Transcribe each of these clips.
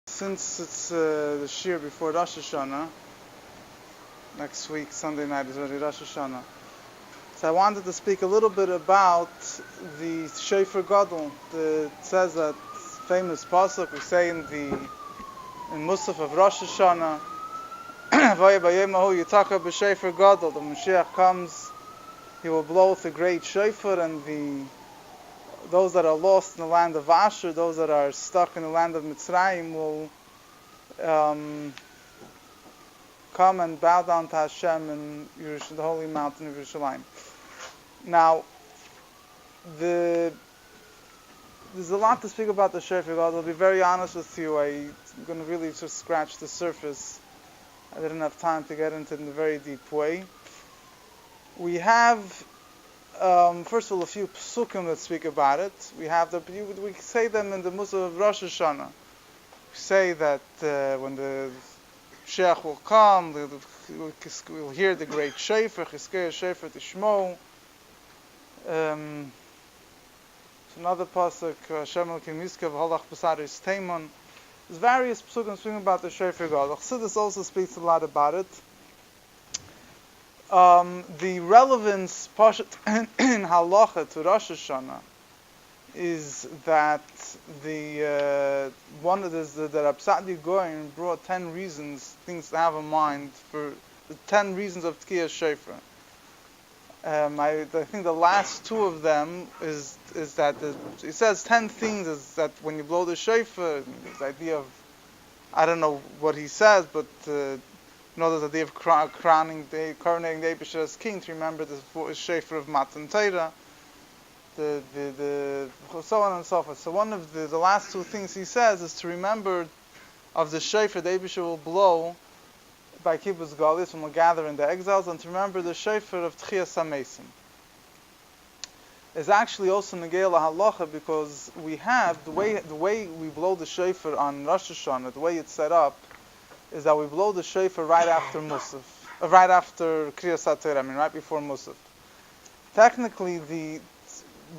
Since it's the Shir before Rosh Hashanah, next week, Sunday night, is already Rosh Hashanah. So I wanted to speak a little bit about the Shofar Gadol. It says that famous pasuk we say in Musaf of Rosh Hashanah, Vaya b'yemahu yitaka b'Shofar Gadol. The Moshiach comes, he will blow with a great shofar, and those that are lost in the land of Asher, those that are stuck in the land of Mitzrayim, will come and bow down to Hashem in the holy mountain of Yerushalayim. Now, there's a lot to speak about the Shofar Gadol. I'll be very honest with you. I'm going to really just scratch the surface. I didn't have time to get into it in a very deep way. We have, first of all, a few psukim that speak about it. We say them in the Musaf of Rosh Hashanah. We say that when the Moshiach will come, we'll hear the great Shofar, Chizkiah Shofar Tishmo. Another pasuk, Hashem Elokim Yizkav Holach B'Saris Teimon. There's various psukim speaking about the Shofar Gadol. Chassidus also speaks a lot about it. The relevance in halacha to Rosh Hashanah is that the Rab Sa'di Goyen brought 10 reasons, things to have in mind for the 10 reasons of Tkiyah Shofar. I think the last two of them is that it says 10 things is that when you blow the shofar, the idea of, I don't know what he says, but there's the idea of coronating the Eibusher as king, to remember the shofar of Matan Torah, the so on and so forth. So one of the last two things he says is to remember of the shofar the Eibusher will blow by Kibbutz Galus when we'll gather in the exiles, and to remember the shofar of Tchias HaMesim. It's actually also Negei Halacha, because we have the way we blow the shofar on Rosh Hashanah, the way it's set up is that we blow the shofar right after Musaf, right after Kriyas HaTorah, right before Musaf. Technically, the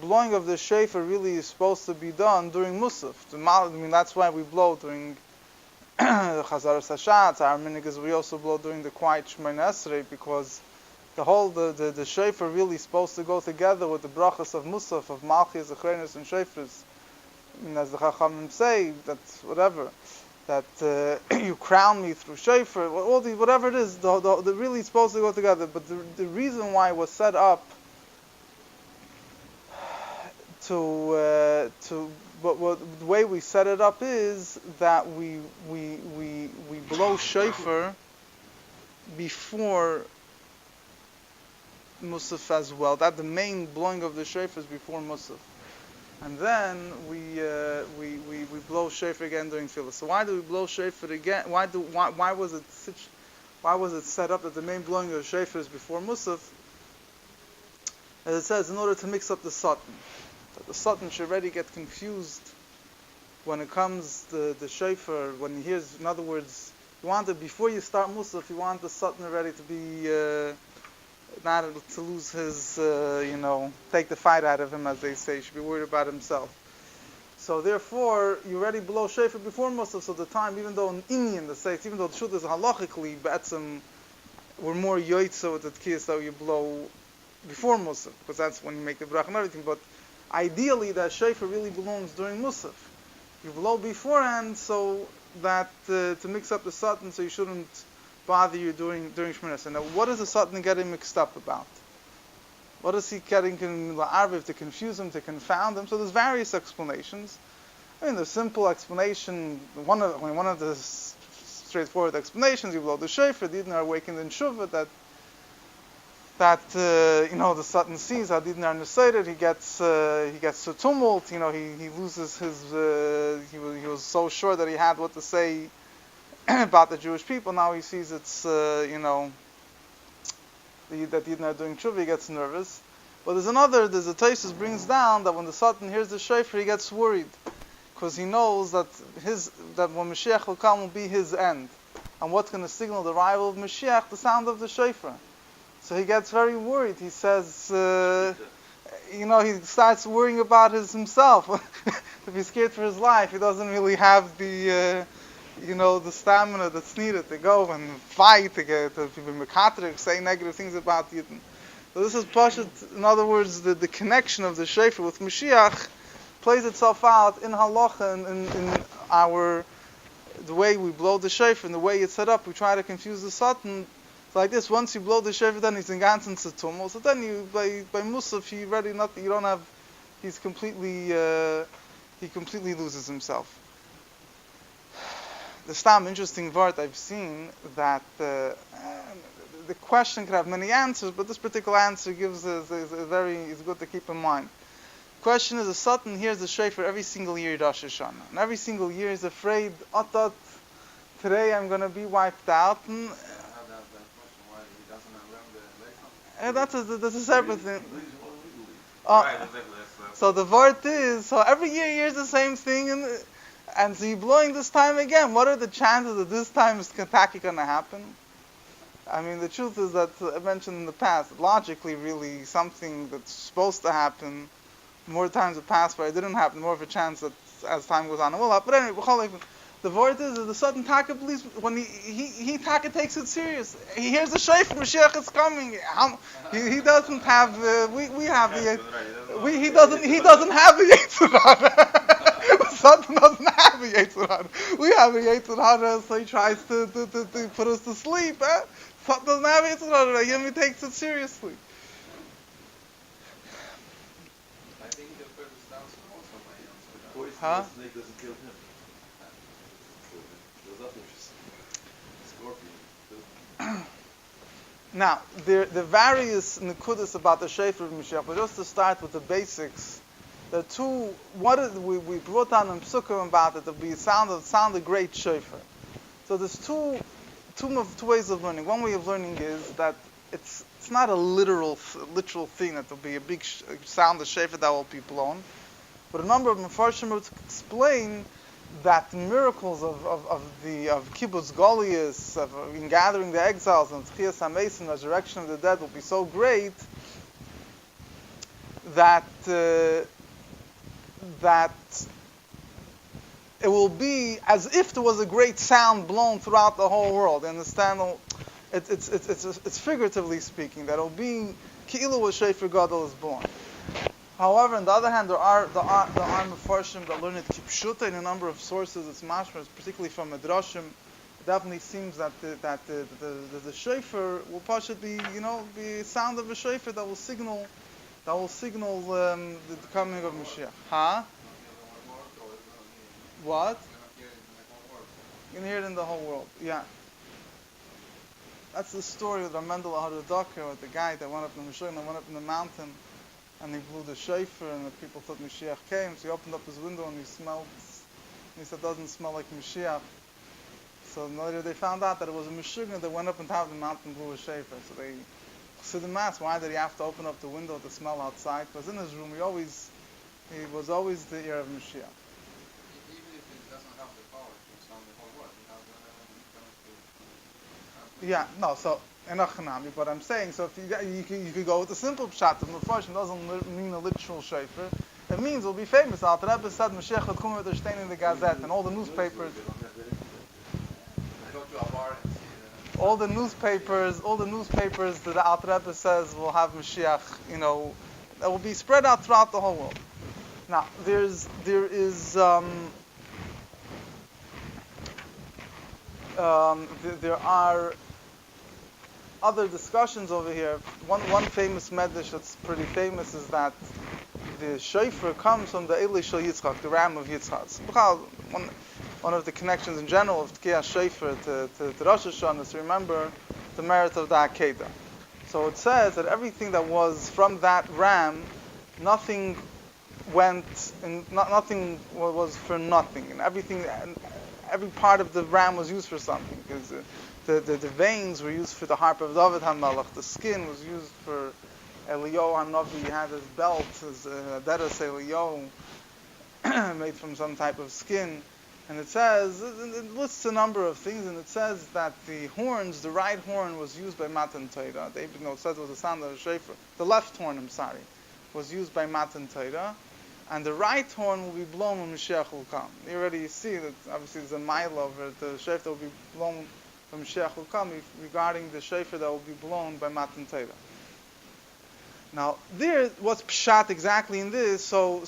blowing of the shofar really is supposed to be done during Musaf. That's why we blow during the Chazaras Hashatz. Our minhag is we also blow during the quiet Shemoneh Esrei, because the shofar really is supposed to go together with the brachas of Musaf, of Malchis, Zechrenos, and Shofars. As the Chachamim say, that's whatever, that you crown me through shofar, whatever it is, the really is supposed to go together. But the reason why it was set up but the way we set it up is that we blow shofar before Musaf as well. That the main blowing of the shofar is before Musaf, and then we blow shofar again during Tefillah. So why do we blow shofar again? Why was it set up that the main blowing of the shofar is before Musaf? As it says, in order to mix up the Satan. That the Satan should already get confused when it comes to the shofar, when he hears, in other words, you want it before you start Musaf, you want the Satan already to be, not to lose his, take the fight out of him, as they say. He should be worried about himself. So therefore, you already blow shofar before Musaf, so the time, even though in Indian, even though the truth is halachically, be'etzim, we're more yoitza with the tkiyas that you blow before Musaf, because that's when you make the brach and everything, but ideally, that shofar really belongs during Musaf. You blow beforehand, so that to mix up the Satan, so you shouldn't bother you during Shemoneh Esrei. Now, what is the Satan getting mixed up about? What is he getting la'arviv, to confuse him, to confound him? So there's various explanations. The simple explanation, one of the straightforward explanations, you blow the shofar, the Yidden are awakened in Shuvah, that the Satan sees how Didin are Nesered, he gets to tumult, he loses his, he was so sure that he had what to say about the Jewish people, now he sees it's, that Didin are doing tshuva, he gets nervous. But there's a Taisus brings down that when the Satan hears the shofar, he gets worried, because he knows that when Mashiach will be his end. And what's going to signal the arrival of Mashiach? The sound of the shofar. So he gets very worried. He says, he starts worrying about himself. If he's scared for his life, he doesn't really have the stamina that's needed to go and fight, to be mekater, say negative things about Yidden. So this is Pashat. In other words, the connection of the Shofar with Moshiach plays itself out in halacha and in the way we blow the Shofar and the way it's set up. We try to confuse the Satan. It's like this: once you blow the Shofar, then he's in ganzen Satumel. So then by Musaf, he's completely he completely loses himself. The stam interesting word I've seen that the question could have many answers, but this particular answer is good to keep in mind. The question is: a Satan hears the Shofar every single year Rosh Hashanah, and every single year he's afraid, today I'm going to be wiped out. And that's a separate thing. So the word is, so every year he hears the same thing, and so you're blowing this time again. What are the chances that this time is going to happen? I mean, the truth is that I mentioned in the past, logically, really, something that's supposed to happen, more times have passed where it didn't happen, more of a chance that as time goes on it will happen. But anyway, the word is that the sudden Taka believes when he Taka takes it serious. He hears the Shofar, Mashiach is coming. He doesn't have we have the he doesn't have the Yetzer Hara. The Satan doesn't have the Yetzer Hara. We have a Yetzer Hara, so he tries to put us to sleep. Satan doesn't have Yetzer Hara. He takes it seriously. I think the first stance also my answer. Huh? Snake doesn't kill him. Scorpion. Now, the various nekudas about the Shofar of Mashiach, but just to start with the basics, there are two. We brought down in Psukim about it. There'll be sound a great Shofar. So there's two ways of learning. One way of learning is that it's not a literal thing that there'll be a big sound of Shofar that will be blown, but a number of Mefarshim would explain that the miracles of Kibbutz Goliath, in gathering the exiles and Tchias HaMeis and resurrection of the dead will be so great that it will be as if there was a great sound blown throughout the whole world. You understand? It's figuratively speaking that it will be Ki'ilu a Shofar Gadol is blown. However, on the other hand, there are Mefarshim that learn it Kipshuta in a number of sources. It's mashmas, particularly from Midrashim. It definitely seems that the Shofar will possibly be a sound of a Shofar that will signal the coming of Mashiach. Huh? What? You can hear it in the whole world. Yeah. That's the story of Ramendel Haradaka, with the guy that went up in the mountain. And he blew the shofar, and the people thought Moshiach came. So he opened up his window, and he smelled. And he said, "It doesn't smell like Moshiach." So later they found out that it was a Meshuggah that went up on top of the mountain and blew a shofar. So they Chassidim asked, why did he have to open up the window to smell outside? Because in his room, he was always the ear of Moshiach. Even if it doesn't have the power to sound the whole world, it has Yeah, no. So. But I'm saying, so if you could go with the simple pshat of Mefarshim, doesn't mean a literal shofar. It means it'll be famous. Al Rebbe said Mashiach would come with the Stein in the Gazette and all the newspapers. All the newspapers that the Al Rebbe says will have Mashiach. That will be spread out throughout the whole world. Now there are other discussions over here. One famous medrash that's pretty famous is that the shofar comes from the Eli Shel Yitzchak, the ram of Yitzchak. One of the connections in general of Tkiyah Shofar to Rosh Hashanah is to remember the merit of the Akedah. So it says that everything that was from that ram, nothing was for nothing, and every part of the ram was used for something. Because the veins were used for the harp of David HaMelech. The skin was used for Eliyahu HaNavi. He had his belt, his Aderes Eliyahu, made from some type of skin. And it says, it lists a number of things, and it says that the horns, the right horn was used by Matan Torah. It says it was the sound of the shofar. The left horn, was used by Matan Torah. And the right horn will be blown when Moshiach will come. You already see that obviously there's a mile over it. The shofar that will be blown when Moshiach will come regarding the shofar that will be blown by Matan Torah. Now, what's pshat exactly in this? So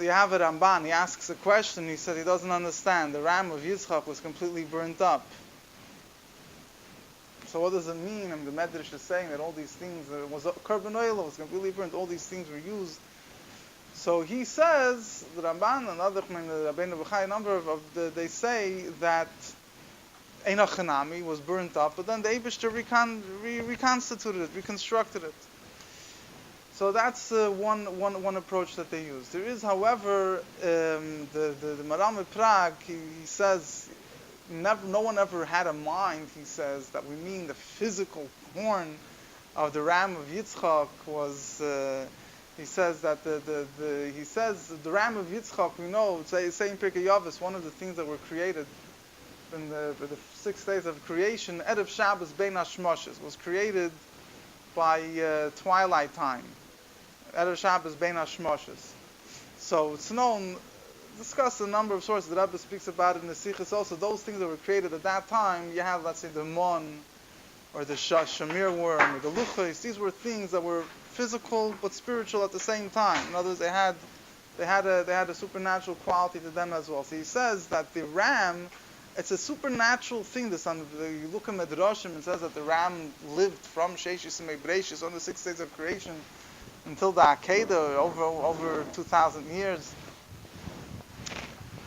you have a Ramban. He asks a question. He said he doesn't understand. The ram of Yitzchak was completely burnt up. So what does it mean? And the Medrash is saying that all these things, it was korban oil, was completely burnt. All these things were used. So he says, the Ramban and other the Rabbeinu B'chai, a number of they say that Einach Hanami was burnt up, but then the Eibishter reconstituted it, reconstructed it. So that's one approach that they use. There is, however, the Maram Prague, he says, no one ever had a mind, he says, that we mean the physical horn of the ram of Yitzchak was, he says that the ram of Yitzchak, we know, say in Pirkei Avos, one of the things that were created in the 6 days of creation, Erev Shabbos Bein HaShmoshes, was created by twilight time. Erev Shabbos Bein HaShmoshes. So it's known, discussed a number of sources. The Rebbe speaks about it in the Sichos also. Those things that were created at that time, you have, let's say, the mon, or the shamir worm, or the luchos. These were things that were physical but spiritual at the same time. In other words, they had a supernatural quality to them as well. So he says that the ram, it's a supernatural thing. You look at Medrashim, it says that the ram lived from Sheishis and Mebreshis on the 6 days of creation until the Akedah, over 2,000 years.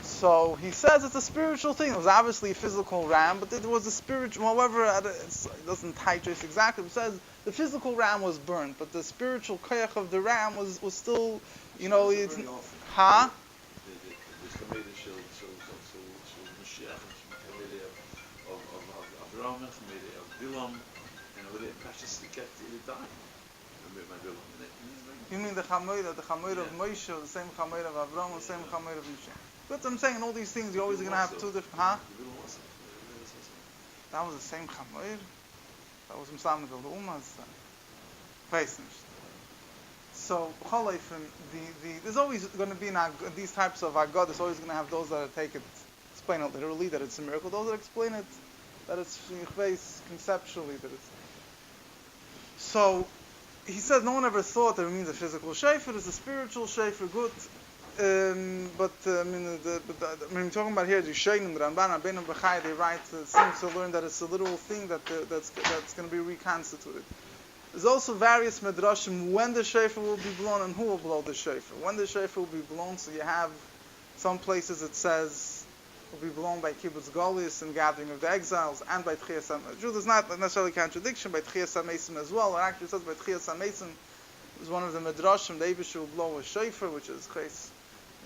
So he says it's a spiritual thing. It was obviously a physical ram, but it was a spiritual, however, it doesn't titrate exactly. It says the physical ram was burnt, but the spiritual koyach of the ram was still, it's... Huh? You mean the Chamoira of Moshe, the same Chamoira of Avram, the same Chamoira of Moshe. But I'm saying in all these things, you're always going to have two different... Huh? That was the same Chamoir? That was Msamed al-Umas? So, there's always going to be, in these types of Agad, there's always going to have those that explain it literally, that it's a miracle. Those that explain it, that it's conceptually, that it's... So, he says no one ever thought that it means a physical shofar, it's a spiritual shofar, good. But talking about here, the Shainim, the Ramban, Rabbeinu B'chai, they write, seems to learn that it's a literal thing that's going to be reconstituted. There's also various medrashim when the shofar will be blown and who will blow the shofar. When the shofar will be blown, so you have some places it says will be blown by Kibbutz Golis and gathering of the exiles, and by Tchias HaMeisim. There's not necessarily a contradiction by Tchias HaMeisim as well. It actually says by Tchias HaMeisim is one of the medrashim. The Eibush will blow a shofar, which is crazy.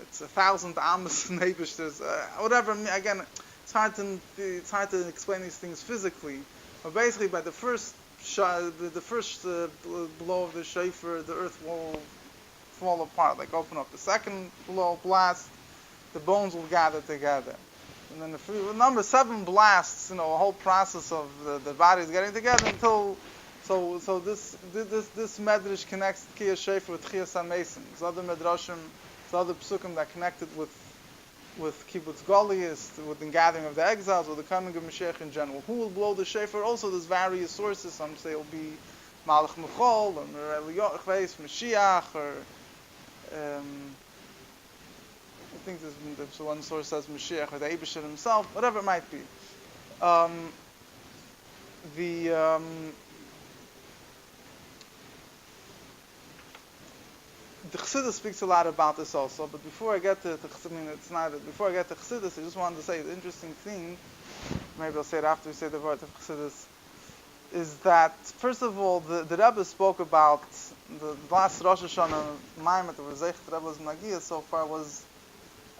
It's 1,000 amos in Eibush. There's whatever. Again, it's hard to explain these things physically. But basically, by the first blow of the shofar, the earth will fall apart, like open up. The second blast, the bones will gather together. And then the number 7 blasts, a whole process of the bodies getting together until so this medrash connects Tchias Shofar with Tchias HaMeisim. There's other medrashim, there's other psukim that connected with Kibbutz Goliath, with the gathering of the exiles, with the coming of Moshiach in general. Who will blow the shofar? Also, there's various sources. Some say it will be Malach Mechol, or Moshiach, or I think there's one source says Moshiach, or the Eibusher himself, whatever it might be. The Chassidus speaks a lot about this also, but before I get to before I get to Chassidus, I just wanted to say the interesting thing, maybe I'll say it after we say the word of Chassidus, is that, first of all, the Rebbe spoke about the last Rosh Hashanah Maimer that was Zeichet Rebbe's Nagia so far was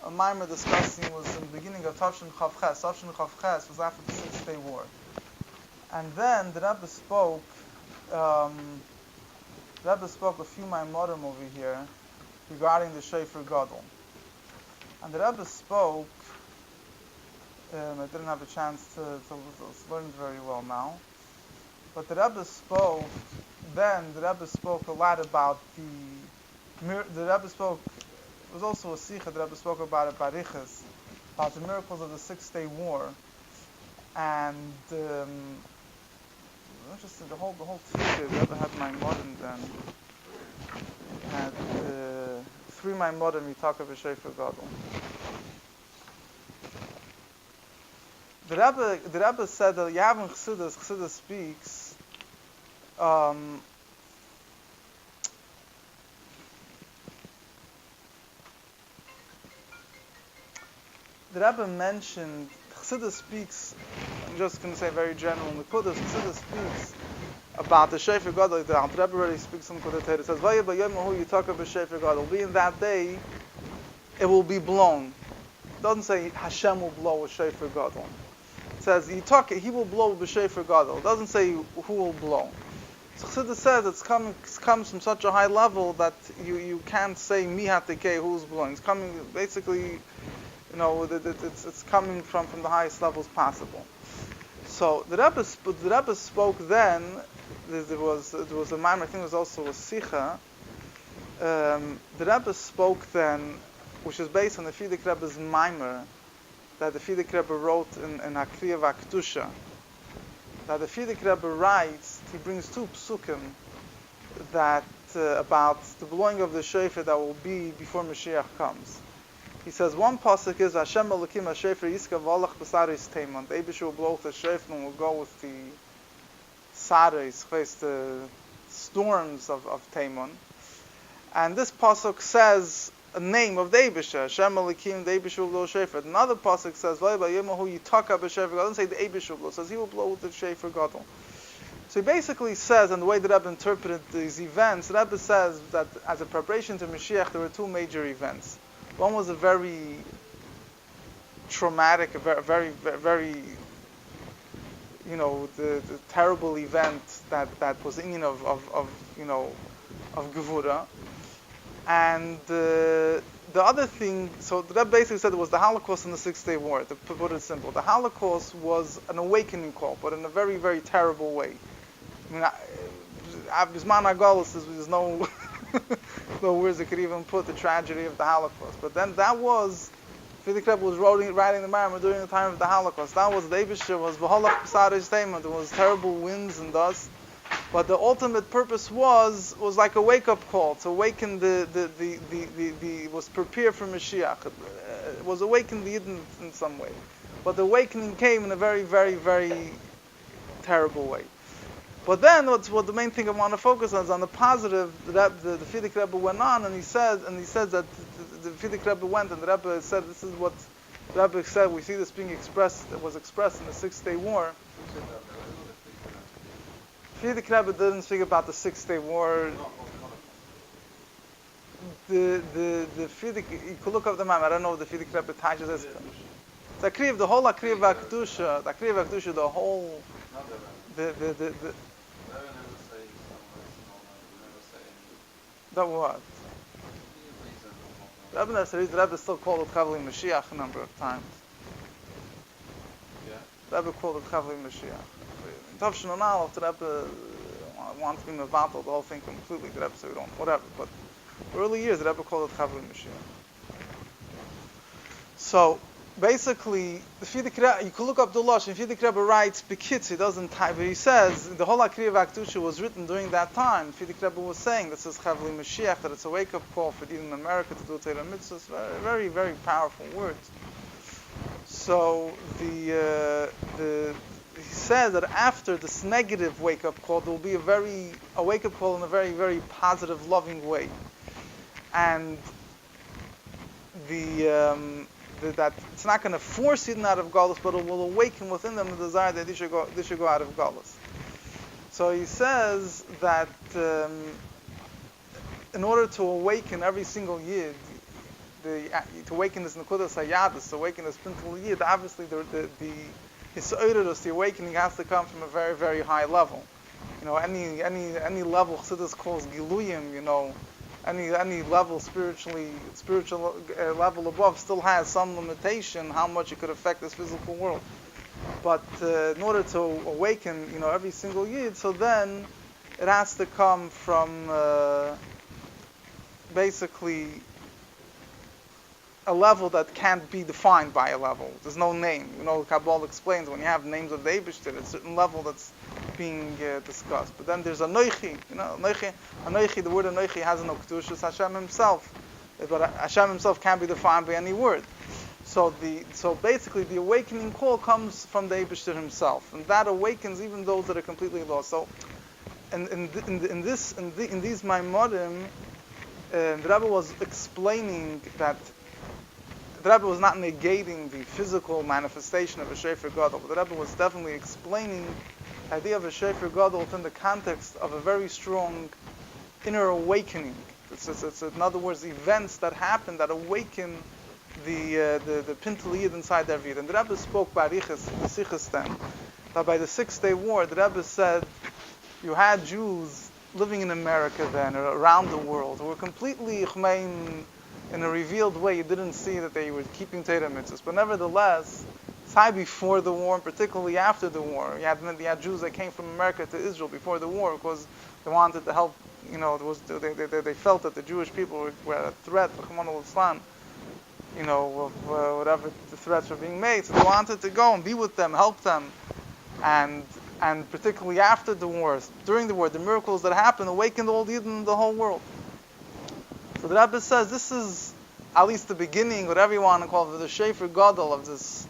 a Maimer discussing, was in the beginning of Tavshin Chav Ches. Tavshin Chav Ches was after the 6-day war. And then the Rebbe spoke a few Maimorim over here regarding the Shofar Gadol. And the Rebbe spoke I didn't have a chance to learn it very well now. But the Rebbe spoke a lot about the Rebbe spoke, it was also a Sikha, the Rebbe spoke about it, Barichas, about the miracles of the Six-Day War. And interesting, the whole Sikha, the Rebbe had my modern then. Had 3 my modern, we talk of a Shofar Gadol. The Rebbe said that you have in Chassidus speaks, the Rebbe mentioned, Chassidus speaks, I'm just going to say very general, in the Kudos, Chassidus speaks about the Shofar Gadol. The Rebbe already speaks in the Kudos. It says, Vaya b'yomahu yitaka b'Shofar Gadol. Be in that day, it will be blown. It doesn't say Hashem will blow a Shofar Gadol. It says he will blow b'Shofar Gadol. It doesn't say who will blow. So Chassidus says it comes from such a high level that you can't say mihatekei who's blowing. It's coming basically, it's coming from the highest levels possible. So the Rebbe spoke then. There was a mimer. I think it was also a Sikha. The Rebbe spoke then, which is based on the Fidik Rebbe's mimer that the Fidik Rebbe wrote in Hakriya Vaktusha. That the Fidik Rebbe writes, he brings 2 psukim that about the blowing of the shofar that will be before Moshiach comes. He says one pasuk is Hashem Elokim HaShofar Yiska V'Olach B'Saris Teimon. The Eibush will blow the shofar and will go with the saris, the storms of Teimon. And this pasuk says a name of the Eibush, Hashem Elokim, the Eibush will blow shofar. Another pasuk says V'Yomahu Yitaka B'Shofar Gadol. Doesn't say the Eibush will blow. It says he will blow with the shofar Gadol. So he basically says, and the way that Rebbe interpreted these events, Rebbe says that as a preparation to Mashiach, there were 2 major events. One was a very traumatic, a very, the terrible event that was in of Gevura. And the other thing, so the Rebbe basically said it was the Holocaust and the Six-Day War, to put it simple. The Holocaust was an awakening call, but in a very, very terrible way. I mean, Bisman HaGolus, there's no no words that could even put the tragedy of the Holocaust. But then that was, Fidik Rebbe was writing the Maramah during the time of the Holocaust. That was, the Eibusher was V'Holach B'Saris Teimon. There was terrible winds and dust. But the ultimate purpose was like a wake-up call, to awaken was prepare for Mashiach. It was awaken the Yidden in some way. But the awakening came in a very, very, very terrible way. But then, what the main thing I want to focus on is on the positive. The Fidik Rebbe went on, and he said that the Fidik Rebbe went, and the Rebbe said, this is what the Rebbe said. We see this being expressed. It was expressed in the Six-Day War. Fidik Rebbe didn't speak about the Six-Day War. The Fidik, you could look up the map. I don't know what the Fidik Rebbe touches this. The Akriv, the whole Akriv Vaktusha, the whole the what? The Rebbe still called it Chavli Mashiach a number of times. Yeah. The Rebbe called it Chavli Mashiach. In Tavshin Onal, the Rebbe wanted to be mevatel the whole thing completely. The Rebbe said we don't, whatever. But early years, the Rebbe called it Chavli Mashiach. So basically, the Fidik Rebbe, you can look up the Lashon. Fidik Rebbe writes Bekitz, he doesn't type, but he says the whole Akriya Vaktusha was written during that time. Fidik Rebbe was saying this is Chavli Mashiach, that it's a wake-up call for even America to do Torah mitzvahs. Very, very, very powerful words. So he says that after this negative wake-up call, there will be a wake-up call in a very, very positive, loving way, and that it's not going to force Eden out of Galus, but it will awaken within them the desire that they should go out of Galus. So he says that in order to awaken every single Yid, to awaken this Nekudas Hayadis, to awaken this Pintal Yid, obviously the awakening has to come from a very, very high level. Any level Chassidus calls Giluyim, any level spiritual level above still has some limitation how much it could affect this physical world. But in order to awaken, every single yid, so then it has to come from basically a level that can't be defined by a level. There's no name. Kabbalah explains when you have names of the Eibishter, it's a certain level that's being discussed. But then there's Anoichi. Anoichi, the word Anoichi has no Kedusha, it's Hashem Himself. But Hashem Himself can't be defined by any word. So basically the awakening call comes from the Eibishter Himself. And that awakens even those that are completely lost. So in these Maimorim, the Rebbe was explaining that the Rebbe was not negating the physical manifestation of a Shofar Gadol, but the Rebbe was definitely explaining the idea of a Shofar Gadol within the context of a very strong inner awakening. It's in other words, events that happen that awaken the Pintel Yid inside every Yid. And the Rebbe spoke by Arichas, the Sichos then, that by the 6-day war, the Rebbe said, you had Jews living in America then, or around the world, who were completely in a revealed way. You didn't see that they were keeping Torah mitzvahs. But nevertheless, it's before the war, and particularly after the war. You had Jews that came from America to Israel before the war because they wanted to help. They felt that the Jewish people were a threat for Rachmana litzlan, of whatever the threats were being made. So they wanted to go and be with them, help them. And particularly after the war, during the war, the miracles that happened awakened all the Yidden in the whole world. So the Rebbe says this is at least the beginning, whatever you want to call it, the Shofar Gadol of this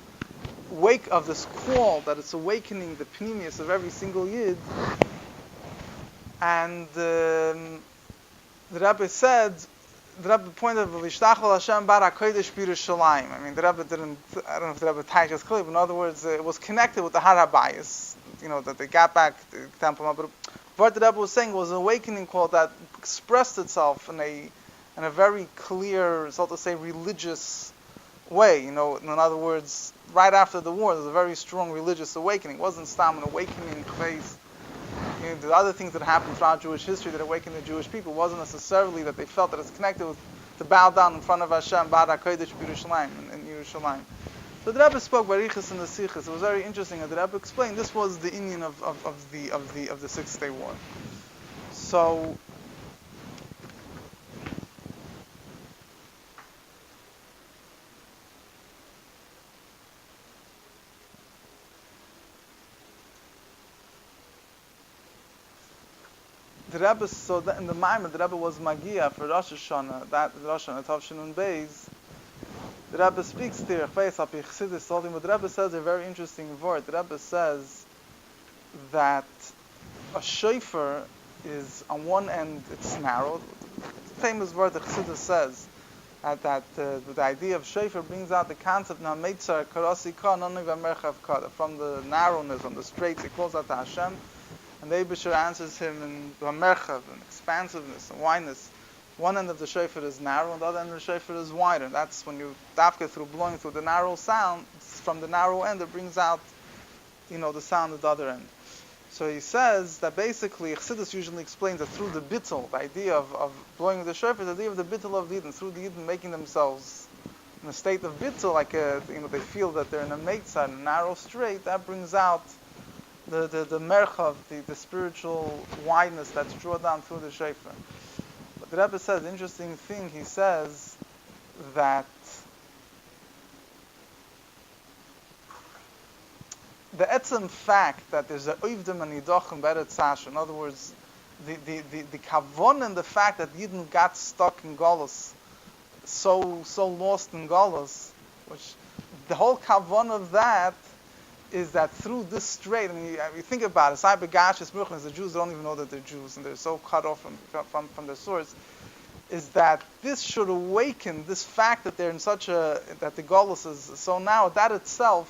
of this call, that it's awakening the pneumius of every single Yid. And the Rebbe said, the Rebbe pointed out, V'lishtachol Hashem bar HaKodesh b'Yerushalayim. I mean, the Rebbe didn't, I don't know if the Rebbe taiches clearly, but in other words, it was connected with the Har HaBayis, that they got back to the temple. But what the Rebbe was saying was an awakening call that expressed itself in a very clear, so to say, religious way. In other words, right after the war, there was a very strong religious awakening. It wasn't an awakening phase. The other things that happened throughout Jewish history that awakened the Jewish people wasn't necessarily that they felt that it's connected with to bow down in front of Hashem, Bar HaKodesh b'Yerushalayim, in Yerushalayim. So the Rebbe spoke Barichas in the Sichos. It was very interesting that the Rebbe explained this was the Indian of the 6-day war. So the Rebbe, in the Maimon, the Rebbe was Magia for Rosh Hashanah, Tavshin Beis. The Rebbe speaks there, but the Rebbe says a very interesting word. The Rebbe says that a shofar is, on one end, it's narrow. The famous word that Chassidus says, that the idea of shofar brings out the concept, from the narrowness, from the straits, he calls out to Hashem. And the Eibusher answers him in merchav, in expansiveness and wideness. One end of the shofar is narrow, and the other end of the shofar is wider. And that's when you dafka through blowing through the narrow sound, from the narrow end, it brings out, the sound at the other end. So he says that basically, Chassidus usually explains that through the bittul, the idea of blowing the shofar, the idea of the bittul of the Yidden, through the Yidden making themselves in a state of bittul, like they feel that they're in a meitzah, in a narrow strait, that brings out the merchav, the spiritual wideness that's drawn down through the shofar. But the Rebbe says an interesting thing. He says that the etzem fact that there's a oivdim and yidochim beretz Sasha, in other words, the kavon and the fact that Yidden got stuck in Golus, so lost in Golus, which the whole kavon of that is that through this strait, you think about it, the Jews don't even know that they're Jews, and they're so cut off from their source, is that this should awaken this fact that they're in that the Golus is so now, that itself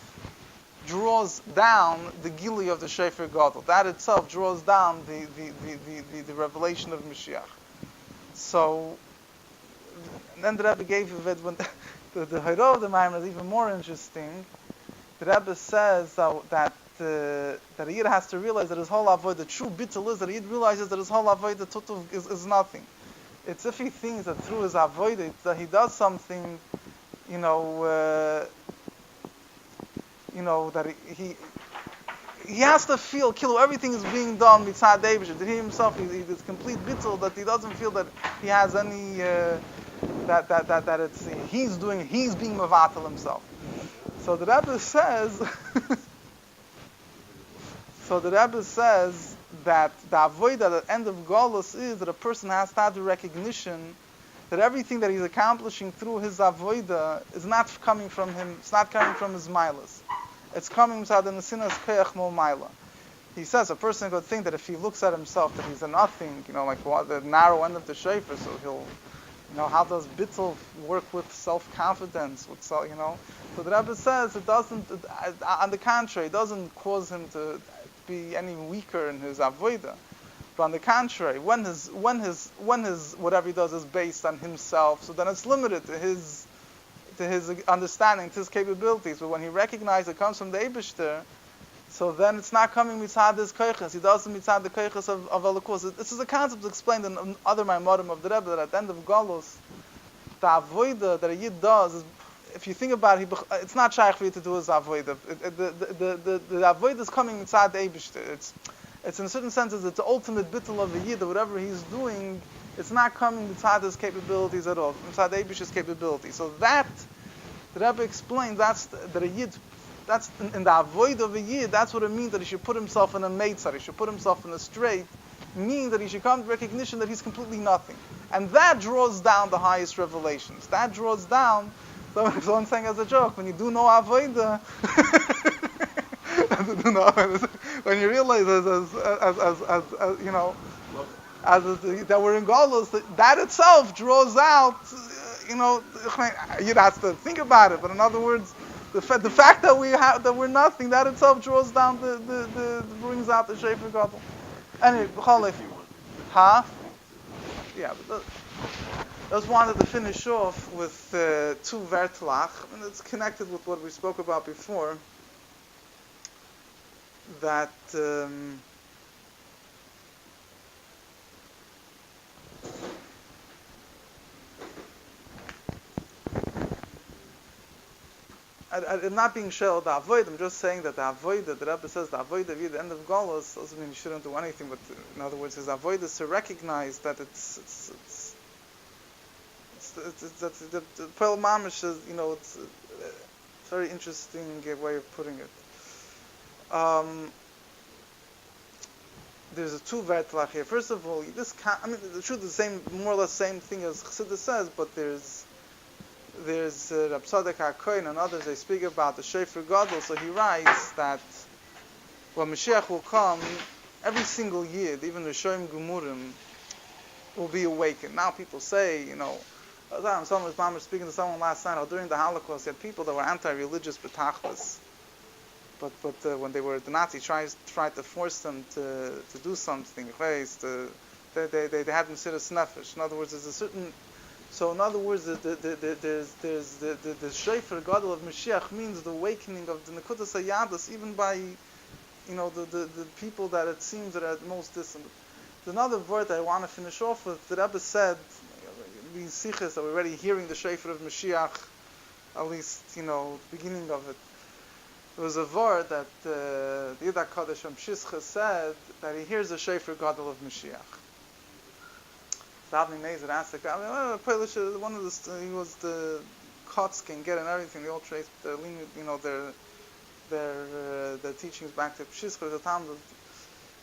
draws down the Gili of the Shofar Gadol. That itself draws down the revelation of Moshiach. So, and then the Rebbe gave it, when the Hero of the Maimon is even more interesting. The Rebbe says that a Yid has to realize that his whole avoid, the true bittul is that a Yid realizes that his whole avoid, the tutuv is nothing. It's if he thinks that through his avodah that he does something, you know, that he has to feel, everything is being done mitzad Eibush. That he himself, is complete bittul, that he doesn't feel that he has any, that it's, he's being mavatal himself. So the Rebbe says, that the avodah at the end of Golus is that a person has to have the recognition that everything that he's accomplishing through his avodah is not coming from him, it's not coming from his milas. It's coming from the nesinas koyach mo maila. He says a person could think that if he looks at himself that he's a nothing, like the narrow end of the shofar, so he'll, how does bittul work with self-confidence, So the Rebbe says it doesn't, on the contrary, it doesn't cause him to be any weaker in his avodah. But on the contrary, when his whatever he does is based on himself, so then it's limited to his understanding, to his capabilities. But when he recognizes it comes from the Eibishter, so then it's not coming mitzad his koiches. He doesn't mitzad the koiches of Elokus. This is a concept explained in other Maimorim of the Rebbe, that at the end of Galus, the avodah that a Yid does is, if you think about it, it's not shaykh for you to do his avodah. The avodah is coming mitzad the Eibishter. It's in a certain sense, it's the ultimate bittul of the Yid, that whatever he's doing, it's not coming mitzad his capabilities at all, mitzad Eibishter's capabilities. So that, the Rebbe explains, that a Yid, that's in the avoid of a Yid, that's what it means that he should put himself in a meitzar, he should put himself in a straight, meaning that he should come to recognition that he's completely nothing. And that draws down the highest revelations. That draws down, so I'm saying as a joke, when you do no avodah, when you realize that we're in Golos, that itself draws out, you'd have to think about it, but in other words, the fact that we're nothing, that itself draws down brings out the Shofar Gadol. Anyway, yeah, but I just wanted to finish off with two vertlach, and it's connected with what we spoke about before, that I'm not being shelled the avoid. I'm just saying that the avoid, the Rebbe says the avoid at the end of Golos doesn't mean you shouldn't do anything. But in other words, his avoid is to recognize that it's the Pearl Mamish is, it's a very interesting way of putting it. There's a two vertlach here. First of all, the truth is the same, more or less same thing as Chassidus says, but there's Rab Tzadok HaKohen and others, they speak about the Shofar Gadol. So he writes that when Moshiach will come, every single year, even the Shoim Gemurim will be awakened. Now people say, someone was speaking to someone last night, during the Holocaust, he had people that were anti-religious betachlis. But when the Nazis tried to force them to do something, they had Mesiras Nefesh. In other words, there's a certain. So in other words, there's the Shofar Gadol of Moshiach means the awakening of the Nekudas Hayadus, even by, the people that it seems that are at most distant. There's another word I want to finish off with. The Rebbe said, these sikhs that we're already hearing the Shofar of Moshiach, at least, the beginning of it. There was a word that the Yidah Kodesh Amshishcha said that he hears the Shofar Gadol of Moshiach. Davnei Nezer asked the guy, one of he was the Kotz can get and everything. They all trace their teachings back to Pshishcha, the Talmud.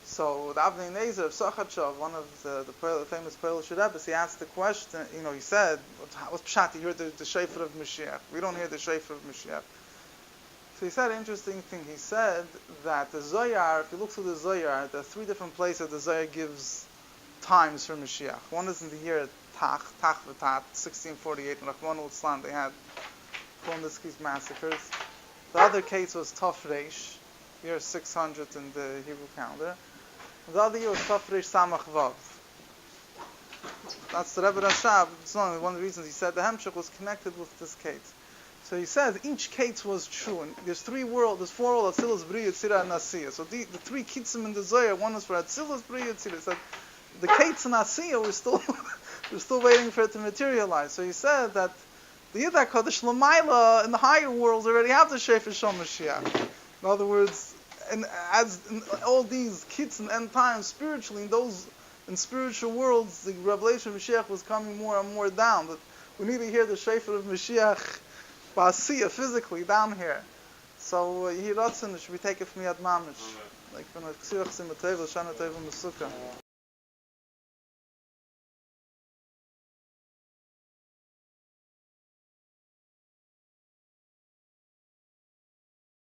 So Davnei Nezer of Sochachov, one of the famous Polish Rebbes, he asked the question. He said, "What's pshat? You hear the Shofar of Moshiach? We don't hear the Shofar of Moshiach." So he said an interesting thing. He said that the Zohar, if you look through the Zohar, there are three different places the Zohar gives times for Mashiach. One is in the year Tach V'Tat, 1648, in Rahman al-Islam, they had Polnitzky's massacres. The other case was Tov Reish, year 600 in the Hebrew calendar. And the other year was Tov Reish Samach Vav. That's the Rebbe Rashab. It's one of the reasons he said the Hemshech was connected with this case. So he says each case was true, and there's four worlds: Atzilus, Bria, Tzira, and Asiya. So the three kitzim in the Zohar, one is for Atzilus, Bria, Tzira. He said the kates and Asiya were still We're still waiting for it to materialize. So he said that the Yidah Kodesh Lamaila in the higher worlds already have the Shofar Shal Moshiach. In other words, and as in all these kids and end times, spiritually, in spiritual worlds, the revelation of Mashiach was coming more and more down. But we need to hear the Shofar of Mashiach Ba'asiyah, physically, down here. So, Yehi Ratzon, should we take it from Yad Mamish? Like, from the Ksirach Simateva, Shana Teva Mesukah.